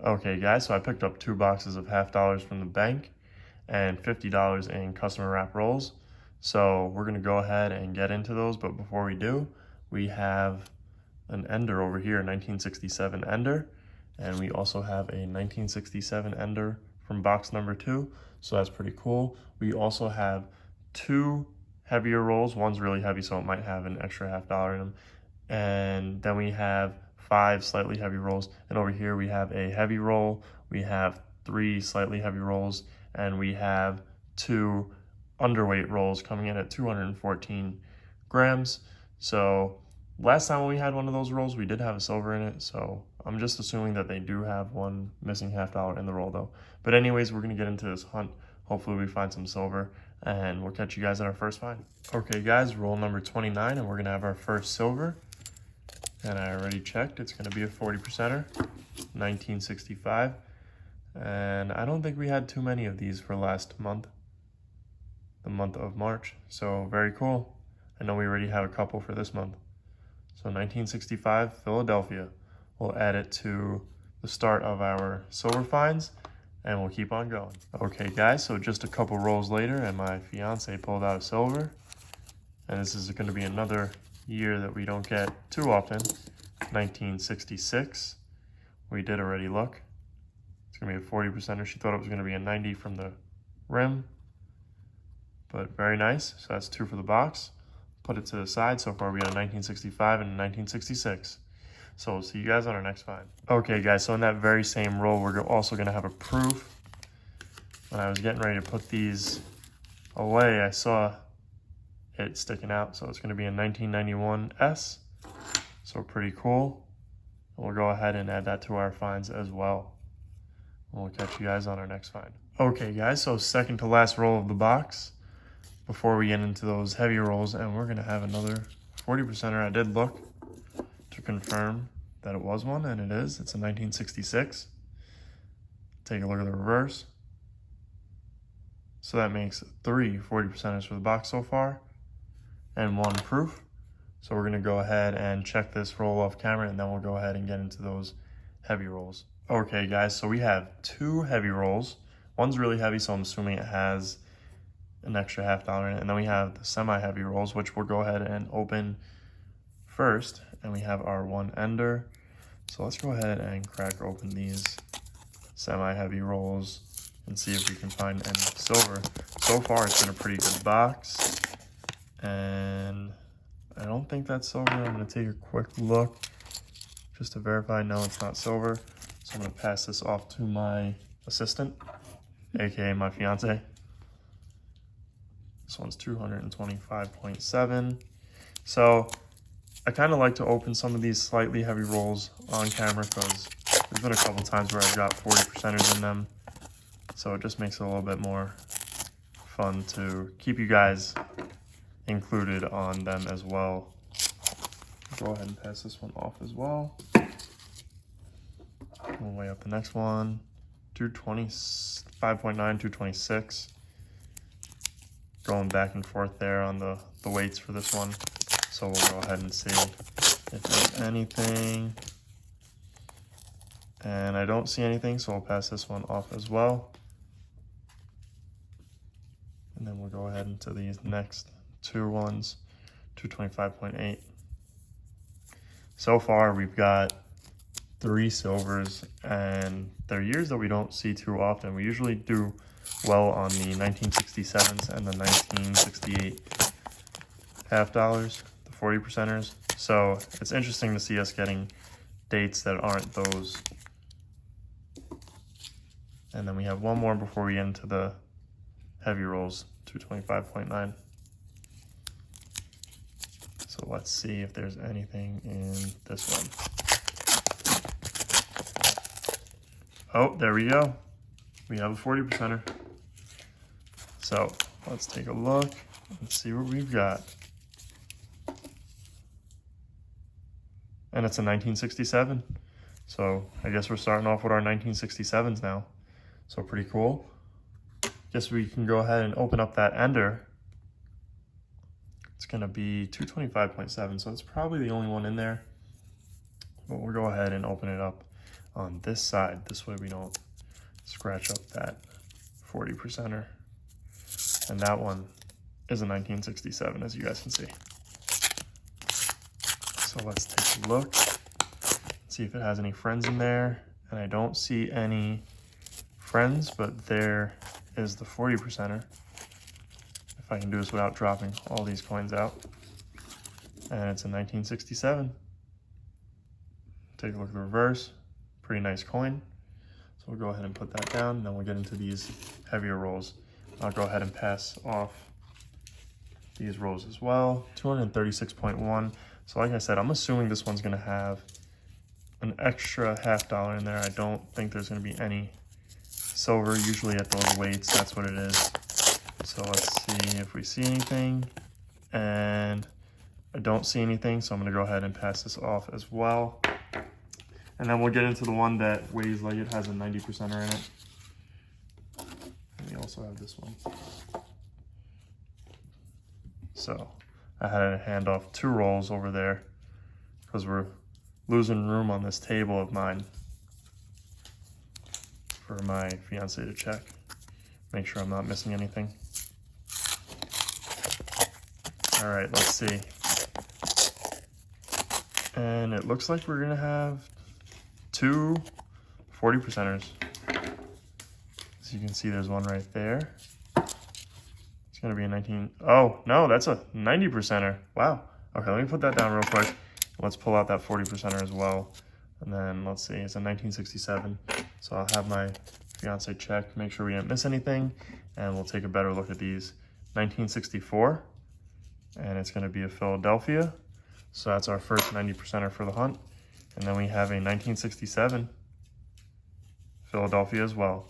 Okay guys, so I picked up 2 boxes of $50 from the bank and $50 in customer wrap rolls. So we're gonna go ahead and get into those, but before we do, we have an Ender over here, a 1967 Ender, and we also have a 1967 Ender from box number 2, so that's pretty cool. We also have 2 heavier rolls. One's really heavy, so it might have an extra $50 in them, and then we have 5 slightly heavy rolls, and over here we have a heavy roll, we have 3 slightly heavy rolls, and we have 2 underweight rolls coming in at 214 grams. So last time when we had one of those rolls, we did have a silver in it, so I'm just assuming that they do have one missing $50 in the roll though. But anyways, we're gonna get into this hunt. Hopefully we find some silver, and we'll catch you guys at our first find. Okay guys, roll number 29, and we're gonna have our first silver. And I already checked, it's gonna be a 40%er, 1965. And I don't think we had too many of these for last month, the month of March. So very cool. I know we already have a couple for this month. So 1965, Philadelphia. We'll add it to the start of our silver finds, and we'll keep on going. Okay guys, so just a couple rolls later, and my fiance pulled out a silver. And this is gonna be another year that we don't get too often, 1966. We did already look. It's gonna be a 40%er. She thought it was gonna be a 90 from the rim, but very nice. So that's 2 for the box. Put it to the side. So far we got a 1965 and a 1966. So we'll see you guys on our next find. Okay guys, so in that very same roll, we're also gonna have a proof. When I was getting ready to put these away, I saw it sticking out. So it's gonna be a 1991 S. So pretty cool. And we'll go ahead and add that to our finds as well. And we'll catch you guys on our next find. Okay guys, so second to last roll of the box before we get into those heavy rolls, and we're gonna have another 40%er. I did look to confirm that it was one, and it is. It's a 1966. Take a look at the reverse. So that makes 3 40%ers for the box so far, and 1 proof. So we're gonna go ahead and check this roll off camera, and then we'll go ahead and get into those heavy rolls. Okay guys, so we have 2 heavy rolls. One's really heavy, so I'm assuming it has an extra $50 in it. And then we have the semi-heavy rolls, which we'll go ahead and open first. And we have our 1 Ender. So let's go ahead and crack open these semi-heavy rolls and see if we can find any silver. So far, it's been a pretty good box. And I don't think that's silver. I'm gonna take a quick look just to verify. No, it's not silver. So I'm gonna pass this off to my assistant, AKA my fiance. This one's 225.7. So I kind of like to open some of these slightly heavy rolls on camera because there's been a couple times where I've got 40%ers in them. So it just makes it a little bit more fun to keep you guys included on them as well. Go ahead and pass this one off as well. We'll weigh up the next one. 225.9, 226. Going back and forth there on the weights for this one. So we'll go ahead and see if there's anything. And I don't see anything, so we'll pass this one off as well. And then we'll go ahead into these next 2 ones, 225.8. So far we've got 3 silvers, and they're years that we don't see too often. We usually do well on the 1967s and the 1968 $50, the 40%ers. So it's interesting to see us getting dates that aren't those. And then we have 1 more before we get into the heavy rolls, 225.9. So let's see if there's anything in this one. Oh, there we go. We have a 40%er. So let's take a look and see what we've got. And it's a 1967. So I guess we're starting off with our 1967s now. So pretty cool. Guess we can go ahead and open up that Ender. It's gonna be 225.7, so it's probably the only one in there. But we'll go ahead and open it up. on this side. This way we don't scratch up that 40%er. And that one is a 1967, as you guys can see. So let's take a look, see if it has any friends in there. And I don't see any friends, but there is the 40%er. If I can do this without dropping all these coins out. And it's a 1967. Take a look at the reverse. Pretty nice coin. So we'll go ahead and put that down, and then we'll get into these heavier rolls. I'll go ahead and pass off these rolls as well. 236.1. So like I said, I'm assuming this one's gonna have an extra $50 in there. I don't think there's gonna be any silver. Usually at those weights, that's what it is. So let's see if we see anything. And I don't see anything, so I'm gonna go ahead and pass this off as well. And then we'll get into the one that weighs like it has a 90%er in it. And we also have this one. So I had to hand off 2 rolls over there because we're losing room on this table of mine for my fiance to check. Make sure I'm not missing anything. All right, let's see. And it looks like we're gonna have 2 40%ers. As you can see, there's one right there. It's gonna be a 19, oh no, that's a 90%er. Wow. Okay, let me put that down real quick. Let's pull out that 40%er as well. And then let's see, it's a 1967. So I'll have my fiance check, make sure we didn't miss anything, and we'll take a better look at these. 1964, and it's gonna be a Philadelphia. So that's our first 90%er for the hunt. And then we have a 1967 Philadelphia as well.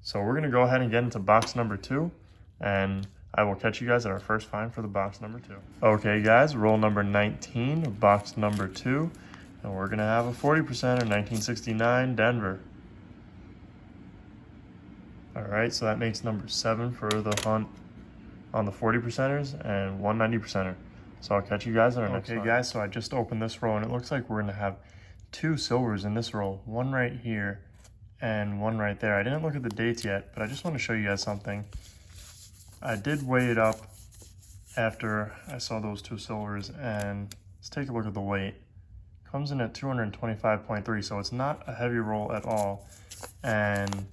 So we're gonna go ahead and get into box number 2, and I will catch you guys at our first find for the box number 2. Okay guys, roll number 19, box number 2, and we're gonna have a 40%er, 1969 Denver. All right, so that makes number 7 for the hunt on the 40%ers and 190%er. So I'll catch you guys on our next one. Okay guys, so I just opened this roll and it looks like we're gonna have 2 silvers in this roll. One right here and one right there. I didn't look at the dates yet, but I just want to show you guys something. I did weigh it up after I saw those 2 silvers, and let's take a look at the weight. Comes in at 225.3, so it's not a heavy roll at all. And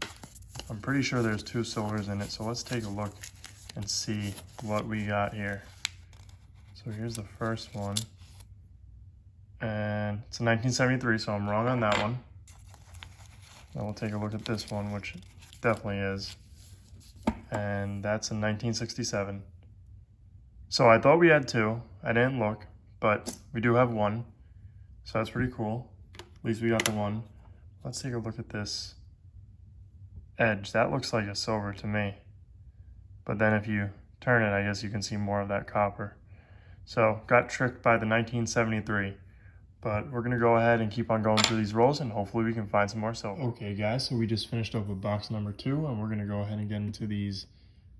I'm pretty sure there's 2 silvers in it, so let's take a look and see what we got here. So here's the first one, and it's a 1973, so I'm wrong on that one. Then we'll take a look at this one, which definitely is, and that's a 1967. So I thought we had 2. I didn't look, but we do have 1, so that's pretty cool. At least we got the 1. Let's take a look at this edge. That looks like a silver to me, but then if you turn it, I guess you can see more of that copper. So got tricked by the 1973, but we're gonna go ahead and keep on going through these rolls and hopefully we can find some more silver. Okay guys, so we just finished up with box number 2 and we're gonna go ahead and get into these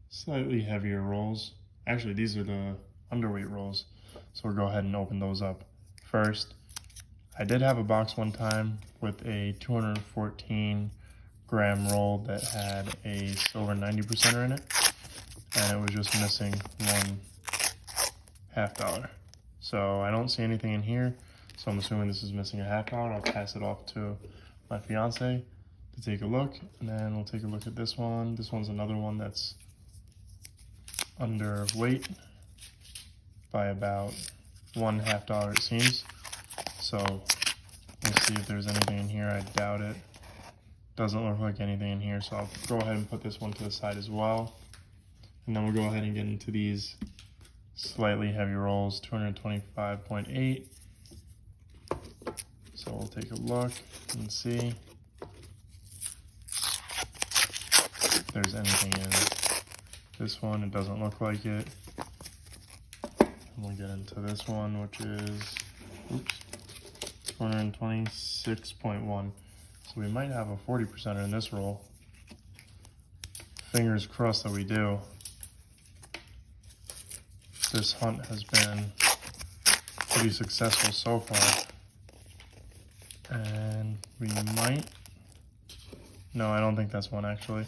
slightly heavier rolls. Actually, these are the underweight rolls. So we'll go ahead and open those up first. I did have a box one time with a 214 gram roll that had a silver 90%er in it, and it was just missing one $50. So I don't see anything in here, so I'm assuming this is missing a $50. I'll pass it off to my fiance to take a look, and then we'll take a look at this one. This one's another one that's underweight by about $1.50 it seems. So we'll see if there's anything in here. I doubt it. Doesn't look like anything in here, so I'll go ahead and put this one to the side as well. And then we'll go ahead and get into these slightly heavy rolls, 225.8. So we'll take a look and see if there's anything in this one. It doesn't look like it. And we'll get into this one, which is 226.1. So we might have a 40%er in this roll. Fingers crossed that we do. This hunt has been pretty successful so far. And we might, no, I don't think that's one actually.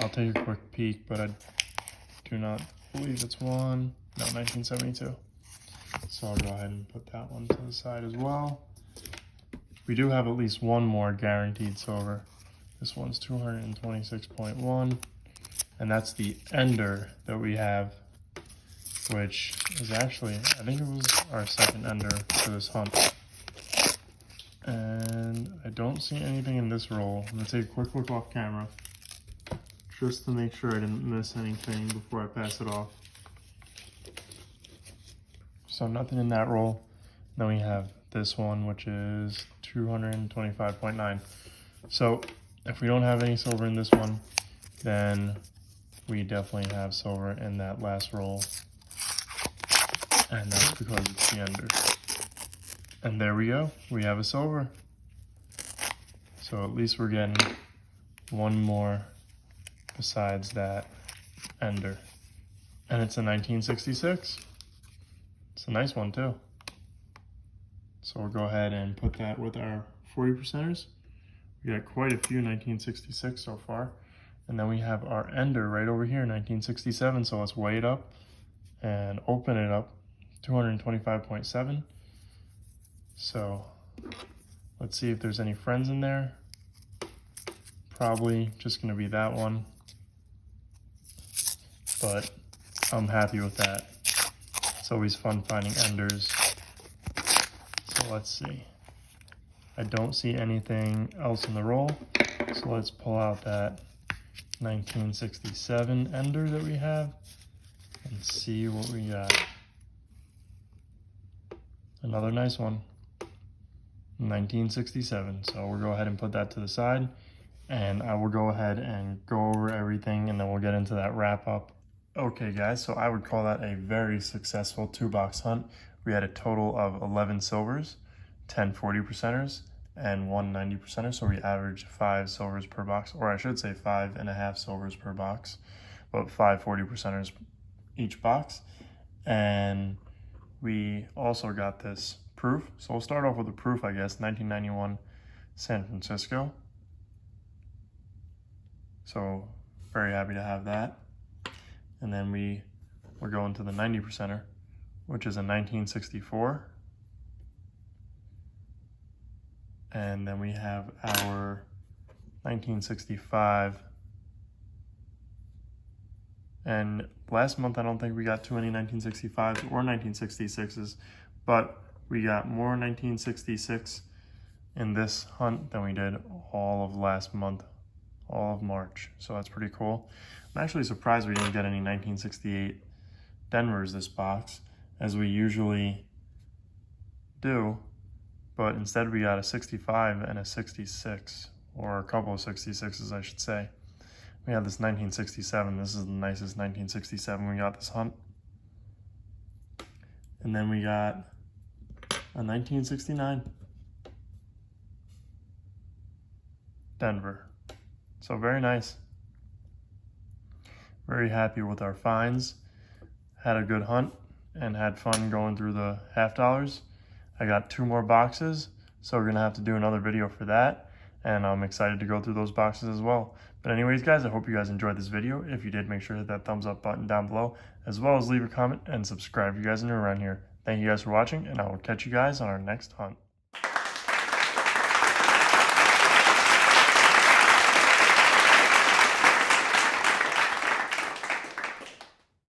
I'll take a quick peek, but I do not believe it's one. No, 1972. So I'll go ahead and put that one to the side as well. We do have at least one more guaranteed silver. This one's 226.1, and that's the ender that we have, which is actually, I think it was our second ender for this hunt. And I don't see anything in this roll. I'm gonna take a quick look off camera, just to make sure I didn't miss anything before I pass it off. So nothing in that roll. Then we have this one, which is 225.9. So if we don't have any silver in this one, then we definitely have silver in that last roll. And that's because it's the ender. And there we go, we have a silver. So at least we're getting one more besides that ender. And it's a 1966. It's a nice one too. So we'll go ahead and put that with our 40%ers. We got quite a few 1966 so far. And then we have our ender right over here, 1967. So let's weigh it up and open it up, 225.7. So let's see if there's any friends in there. Probably just gonna be that one, but I'm happy with that. It's always fun finding enders. So let's see. I don't see anything else in the roll. So let's pull out that 1967 ender that we have and see what we got. Another nice one. 1967. So we'll go ahead and put that to the side, and I will go ahead and go over everything, and then we'll get into that wrap up. Okay guys, so I would call that a very successful 2-box hunt. We had a total of 11 silvers, 10 40%ers, and 1 90%er. So we averaged 5 silvers per box, or I should say 5.5 silvers per box, but 5 40%ers each box. And we also got this proof. So we'll start off with the proof, I guess, 1991 San Francisco. So very happy to have that. And then we're going to the 90%er, which is a 1964. And then we have our 1965. And last month, I don't think we got too many 1965s or 1966s, but we got more 1966 in this hunt than we did all of last month, all of March. So that's pretty cool. I'm actually surprised we didn't get any 1968 Denvers this box, as we usually do, but instead we got a 65 and a 66, or a couple of 66s, I should say. We have this 1967. This is the nicest 1967 we got this hunt. And then we got a 1969 Denver. So very nice. Very happy with our finds. Had a good hunt and had fun going through the half dollars. I got 2 more boxes, so we're gonna have to do another video for that. And I'm excited to go through those boxes as well. But anyways, guys, I hope you guys enjoyed this video. If you did, make sure to hit that thumbs up button down below, as well as leave a comment and subscribe if you guys are new around here. Thank you guys for watching, and I will catch you guys on our next hunt.